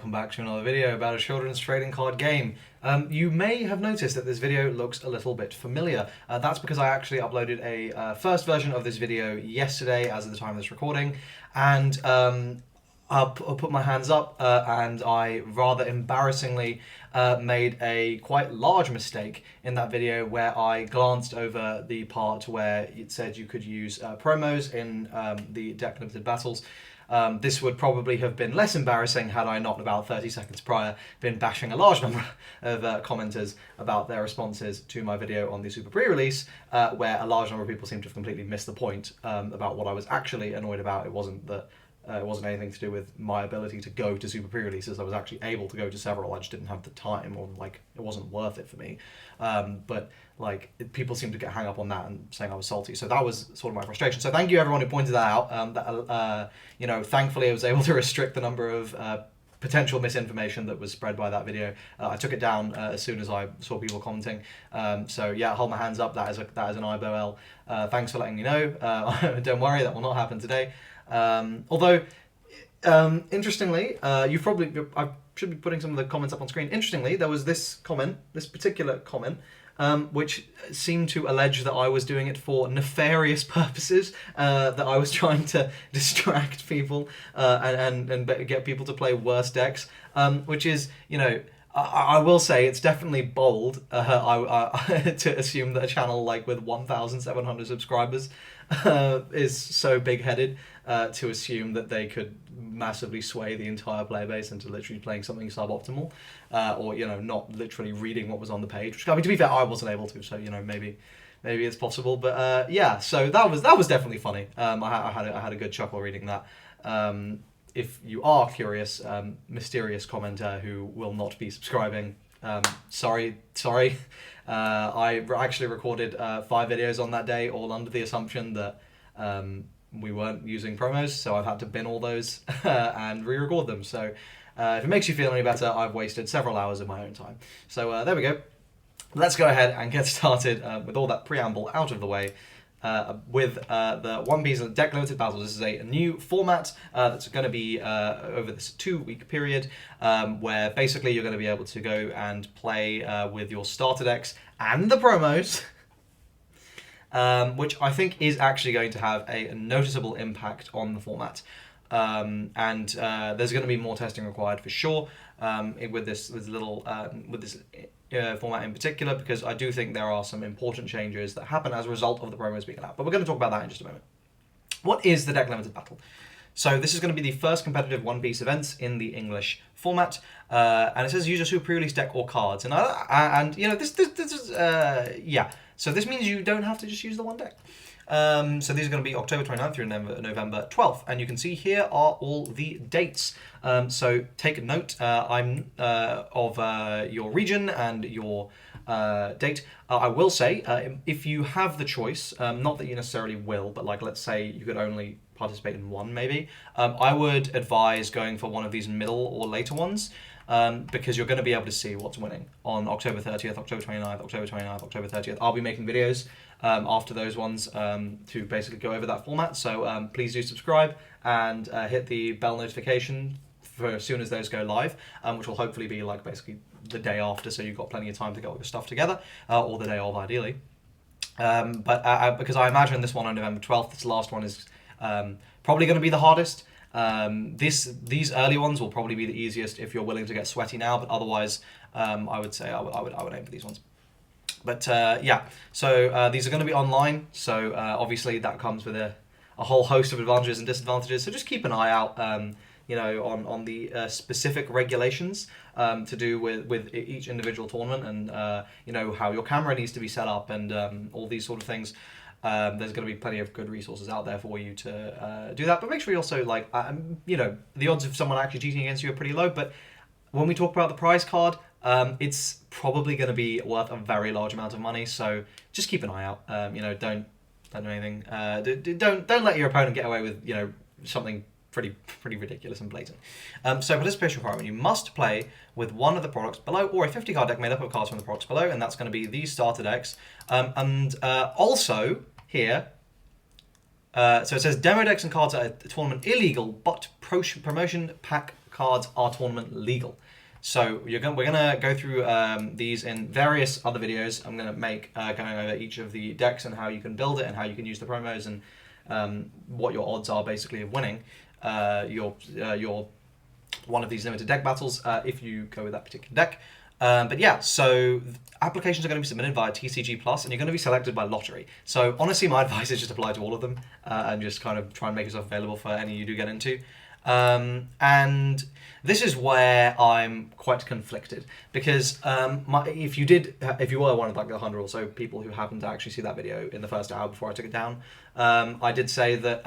welcome back to another video about a children's trading card game. You may have noticed that this video looks a little bit familiar. That's because I actually uploaded a first version of this video yesterday as of the time of this recording, and I'll put my hands up and I rather embarrassingly made a quite large mistake in that video where I glanced over the part where it said you could use promos in the deck limited battles. This would probably have been less embarrassing had I not, about 30 seconds prior, been bashing a large number of commenters about their responses to my video on the Super Pre-release, where a large number of people seem to have completely missed the point about what I was actually annoyed about. It wasn't that it wasn't anything to do with my ability to go to Super Pre-releases. I was actually able to go to several. I just didn't have the time, or like it wasn't worth it for me. But like people seem to get hung up on that and saying I was salty. So that was sort of my frustration. So thank you everyone who pointed that out. You know, thankfully I was able to restrict the number of potential misinformation that was spread by that video. I took it down as soon as I saw people commenting. So yeah, hold my hands up. That is an AiboL. Thanks for letting me know. Don't worry, that will not happen today. Although, interestingly, I should be putting some of the comments up on screen. Interestingly, there was this particular comment, which seemed to allege that I was doing it for nefarious purposes, that I was trying to distract people and get people to play worse decks, which is, you know, I will say it's definitely bold to assume that a channel like with 1,700 subscribers is so big-headed to assume that they could massively sway the entire player base into literally playing something suboptimal, or, you know, not literally reading what was on the page. Which, I mean, to be fair, I wasn't able to, so, you know, maybe it's possible. But yeah, so that was definitely funny. I had a good chuckle reading that. If you are curious, mysterious commenter who will not be subscribing, sorry. I actually recorded 5 videos on that day, all under the assumption that we weren't using promos, so I've had to bin all those and re-record them. So if it makes you feel any better, I've wasted several hours of my own time. So there we go. Let's go ahead and get started with all that preamble out of the way. With the One Piece Deck Limited Battles. This is a new format that's going to be over this 2-week period, where basically you're going to be able to go and play with your starter decks and the promos, which I think is actually going to have a noticeable impact on the format. And there's going to be more testing required for sure with this format in particular, because I do think there are some important changes that happen as a result of the promos being allowed. But we're going to talk about that in just a moment. What is the Deck Limited Battle? So this is going to be the first competitive One Piece events in the English format, and it says use a Super Pre-release deck or cards, and you know this is yeah. So this means you don't have to just use the one deck. So these are going to be October 29th through November 12th, and you can see here are all the dates. So take note of your region and your date. I will say, if you have the choice, not that you necessarily will, but like let's say you could only participate in one maybe, I would advise going for one of these middle or later ones. Because you're going to be able to see what's winning on October 30th, October 29th, October 29th, October 30th. I'll be making videos after those ones to basically go over that format. So please do subscribe and hit the bell notification for as soon as those go live, which will hopefully be like basically the day after, so you've got plenty of time to get all your stuff together, or the day of ideally. Because I imagine this one on November 12th, this last one is probably going to be the hardest. These early ones will probably be the easiest if you're willing to get sweaty now, but otherwise I would say I would aim for these ones. But yeah, so these are going to be online, so obviously that comes with a whole host of advantages and disadvantages, so just keep an eye out you know, on the specific regulations to do with each individual tournament, and you know, how your camera needs to be set up, and all these sort of things. There's going to be plenty of good resources out there for you to do that, but make sure you also, like, you know, the odds of someone actually cheating against you are pretty low, but when we talk about the prize card, it's probably going to be worth a very large amount of money, so just keep an eye out. You know, don't do anything. Don't let your opponent get away with, you know, something pretty ridiculous and blatant. So participation requirement: you must play with one of the products below, or a 50 card deck made up of cards from the products below, and that's going to be these starter decks. Also here, so it says demo decks and cards at a tournament illegal, but promotion pack cards are tournament legal. So we're gonna go through these in various other videos. I'm gonna make going over each of the decks and how you can build it and how you can use the promos and what your odds are basically of winning your one of these limited deck battles if you go with that particular deck. But yeah, so applications are going to be submitted via TCG Plus, and you're going to be selected by lottery. So honestly, my advice is just apply to all of them and just kind of try and make yourself available for any you do get into. And this is where I'm quite conflicted because if you were one of like the 100 or so people who happened to actually see that video in the first hour before I took it down, I did say that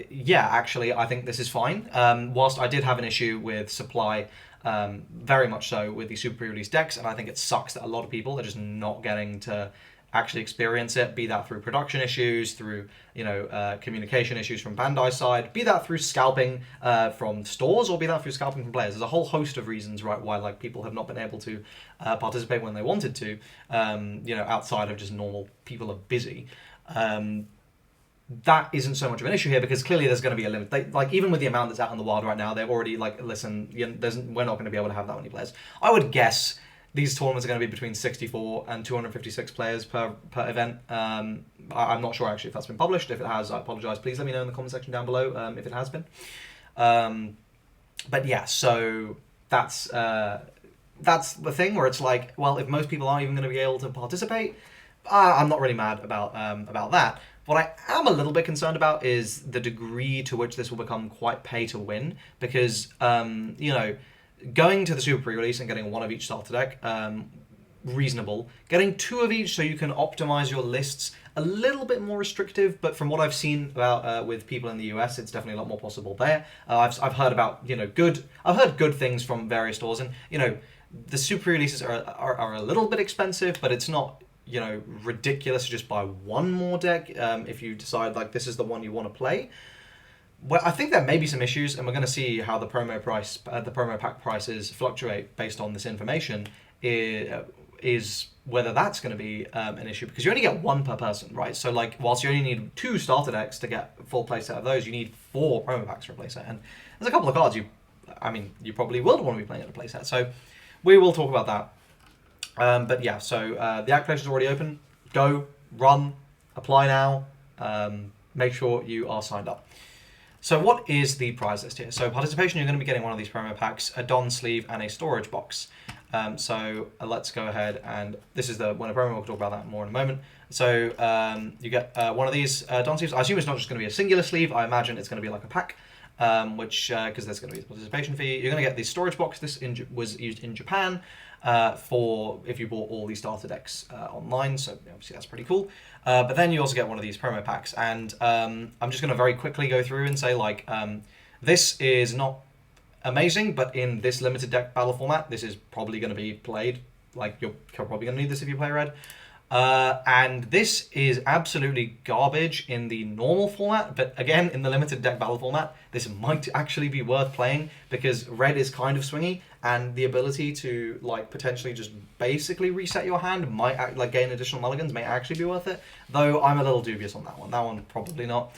yeah, actually I think this is fine. Whilst I did have an issue with supply. Very much so with the super pre-release decks, and I think it sucks that a lot of people are just not getting to actually experience it, be that through production issues, through communication issues from Bandai's side, be that through scalping from stores, or be that through scalping from players. There's a whole host of reasons why like people have not been able to participate when they wanted to, outside of just normal people are busy. That isn't so much of an issue here because clearly there's going to be a limit. Like even with the amount that's out in the wild right now, they've already like, listen, we're not going to be able to have that many players. I would guess these tournaments are going to be between 64 and 256 players per event. I'm not sure actually if that's been published. If it has, I apologize. Please let me know in the comment section down below if it has been. But yeah, so that's the thing where it's like, well, if most people aren't even going to be able to participate, I'm not really mad about that. What I am a little bit concerned about is the degree to which this will become quite pay to win, because going to the super pre-release and getting one of each starter deck, reasonable. Getting two of each so you can optimize your lists, a little bit more restrictive, but from what I've seen about with people in the US, it's definitely a lot more possible there. I've heard about I've heard good things from various stores, and the super pre-releases are a little bit expensive, but it's not ridiculous to just buy one more deck if you decide like this is the one you want to play. Well, I think there may be some issues, and we're going to see how the promo pack prices fluctuate based on this information. Is whether that's going to be an issue, because you only get one per person, right? So like, whilst you only need 2 starter decks to get a full playset of those, you need 4 promo packs for a playset, and there's a couple of cards you probably will want to be playing at a playset. So we will talk about that. But yeah, so the application is already open. Go, run, apply now. Make sure you are signed up. So what is the prize list here? So participation, you're going to be getting one of these promo packs, a Don sleeve, and a storage box. So let's go ahead, and this is the winner promo. We'll talk about that more in a moment. So you get one of these Don sleeves. I assume it's not just going to be a singular sleeve. I imagine it's going to be like a pack, which because there's going to be a participation fee. You're going to get the storage box. This was used in Japan. For if you bought all these starter decks online, so obviously that's pretty cool. But then you also get one of these promo packs, and I'm just going to very quickly go through and say like this is not amazing, but in this limited deck battle format, this is probably going to be played. Like you're probably going to need this if you play red. And this is absolutely garbage in the normal format, but again, in the limited deck battle format, this might actually be worth playing because red is kind of swingy, and the ability to like potentially just basically reset your hand might like gain additional mulligans may actually be worth it, though I'm a little dubious on that one. That one probably not.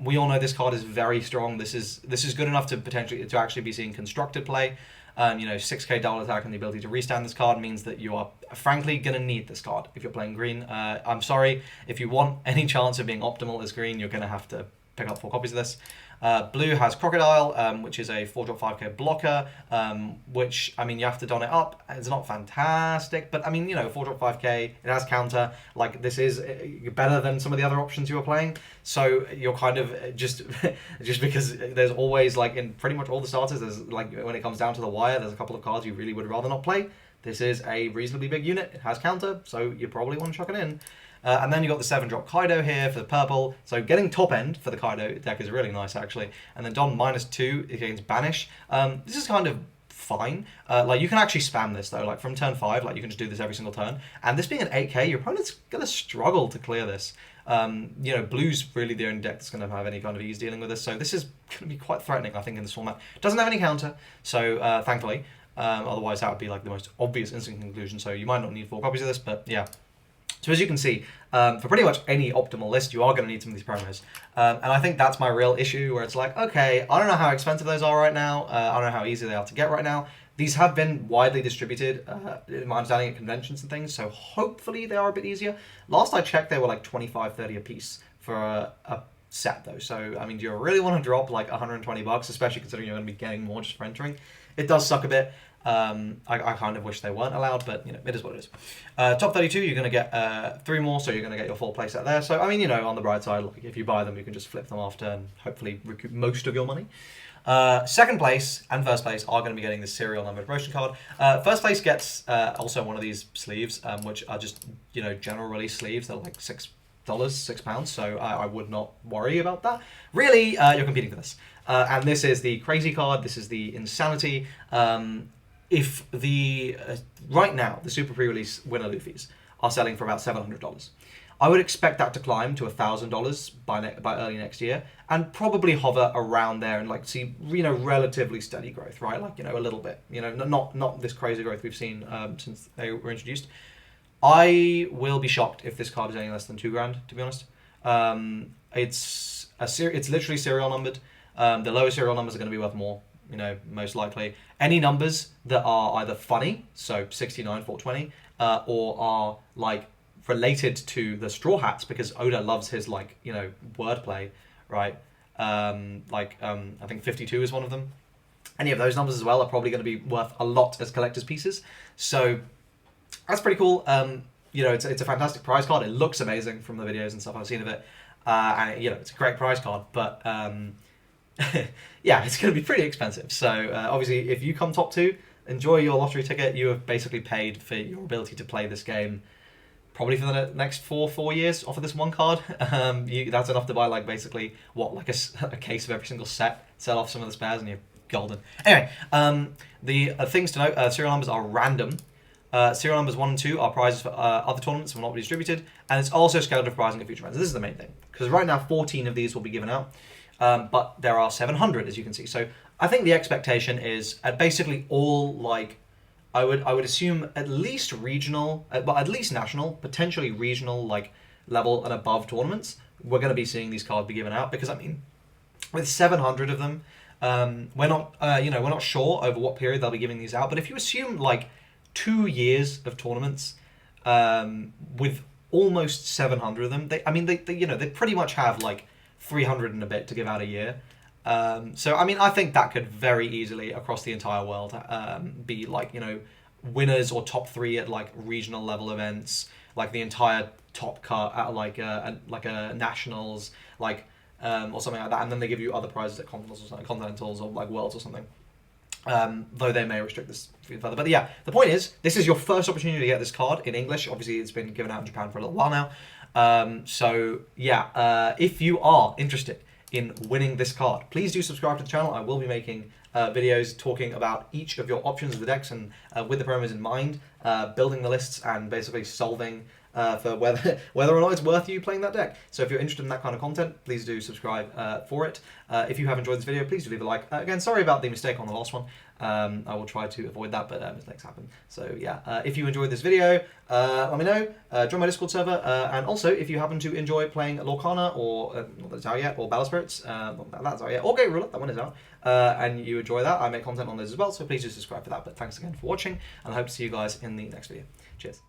We all know this card is very strong. This is good enough to actually be seeing constructed play. 6k double attack and the ability to restand this card means that you are frankly going to need this card if you're playing green. I'm sorry, if you want any chance of being optimal as green, you're going to have to pick up 4 copies of this. Blue has Crocodile, which is a 4-drop 5k blocker, which, I mean, you have to don it up. It's not fantastic, but I mean, 4-drop 5k, it has counter. Like, this is better than some of the other options you were playing. So you're kind of just because there's always, like, in pretty much all the starters, there's, like, when it comes down to the wire, there's a couple of cards you really would rather not play. This is a reasonably big unit. It has counter, so you probably want to chuck it in. And then you got the 7-drop Kaido here for the purple. So getting top end for the Kaido deck is really nice, actually. And then Don -2 against Banish. This is kind of fine. Like, you can actually spam this, though. Like, from turn 5, like, you can just do this every single turn. And this being an 8k, your opponent's going to struggle to clear this. Blue's really the only deck that's going to have any kind of ease dealing with this. So this is going to be quite threatening, I think, in this format. Doesn't have any counter, so thankfully. Otherwise, that would be, like, the most obvious instant conclusion. So you might not need 4 copies of this, but yeah. So as you can see, for pretty much any optimal list, you are going to need some of these promos. And I think that's my real issue, where it's like, okay, I don't know how expensive those are right now. I don't know how easy they are to get right now. These have been widely distributed, in my understanding, at conventions and things, so hopefully they are a bit easier. Last I checked, they were like 25, 30 a piece for a set, though. So, I mean, do you really want to drop like 120 bucks, especially considering you're going to be getting more just for entering? It does suck a bit. I kind of wish they weren't allowed, but, you know, it is what it is. Top 32, you're going to get 3 more, so you're going to get your full playset there. So, I mean, you know, on the bright side, like, if you buy them, you can just flip them after and hopefully recoup most of your money. Second place and first place are going to be getting the serial number promotion card. First place gets also one of these sleeves, which are just, you know, general release sleeves. They're like £6, so I would not worry about that. Really, you're competing for this. And this is the crazy card. This is the insanity. If the right now the super pre-release winner Luffy's are selling for about $700, I would expect that to climb to $1,000 by early next year, and probably hover around there and like see, you know, relatively steady growth, right? Like, you know, a little bit, you know, not this crazy growth we've seen since they were introduced. I will be shocked if this card is any less than $2,000, to be honest. It's literally serial numbered. The lower serial numbers are going to be worth more, you know, most likely. Any numbers that are either funny, so 69, 420, or are like related to the Straw Hats, because Oda loves his, like, you know, wordplay, right? I think 52 is one of them. Any of those numbers as well are probably going to be worth a lot as collector's pieces. So that's pretty cool. You know, it's a fantastic prize card. It looks amazing from the videos and stuff I've seen of it. And, you know, it's a great prize card, but yeah, it's going to be pretty expensive. So obviously, if you come top 2, enjoy your lottery ticket. You have basically paid for your ability to play this game probably for the next 4 years off of this one card. That's enough to buy, like, basically, like a case of every single set, sell off some of the spares, and you're golden. Anyway, the things to note, serial numbers are random. Serial numbers 1 and 2 are prizes for other tournaments and will not be distributed, and it's also scaled for prizing at future events. This is the main thing, because right now 14 of these will be given out, but there are 700, as you can see. So I think the expectation is at basically all, like, I would assume at least regional, but at least national, potentially regional, like, level and above tournaments, we're going to be seeing these cards be given out, because, I mean, with 700 of them, we're not sure over what period they'll be giving these out, but if you assume, like, 2 years of tournaments, with almost 700 of them, they pretty much have, like, 300 and a bit to give out a year. So, I mean, I think that could very easily, across the entire world, be, like, you know, winners or top 3 at, like, regional level events, like the entire top cut at, like a nationals, like, or something like that, and then they give you other prizes at continentals or, like, worlds or something. Though they may restrict this further. But yeah, the point is, this is your first opportunity to get this card in English. Obviously, it's been given out in Japan for a little while now. So yeah, if you are interested in winning this card, please do subscribe to the channel. I will be making videos talking about each of your options of the decks, and with the promos in mind, building the lists and basically solving for whether or not it's worth you playing that deck. So if you're interested in that kind of content, please do subscribe for it. If you have enjoyed this video, please do leave a like. Again, sorry about the mistake on the last one. I will try to avoid that, but mistakes happen. So yeah, if you enjoyed this video, let me know. Join my Discord server, and also if you happen to enjoy playing Lorcana or not that it's out yet, or Battle Spirits, not that that's out yet, or Gate Ruler, that one is out, and you enjoy that, I make content on those as well. So please do subscribe for that. But thanks again for watching, and I hope to see you guys in the next video. Cheers.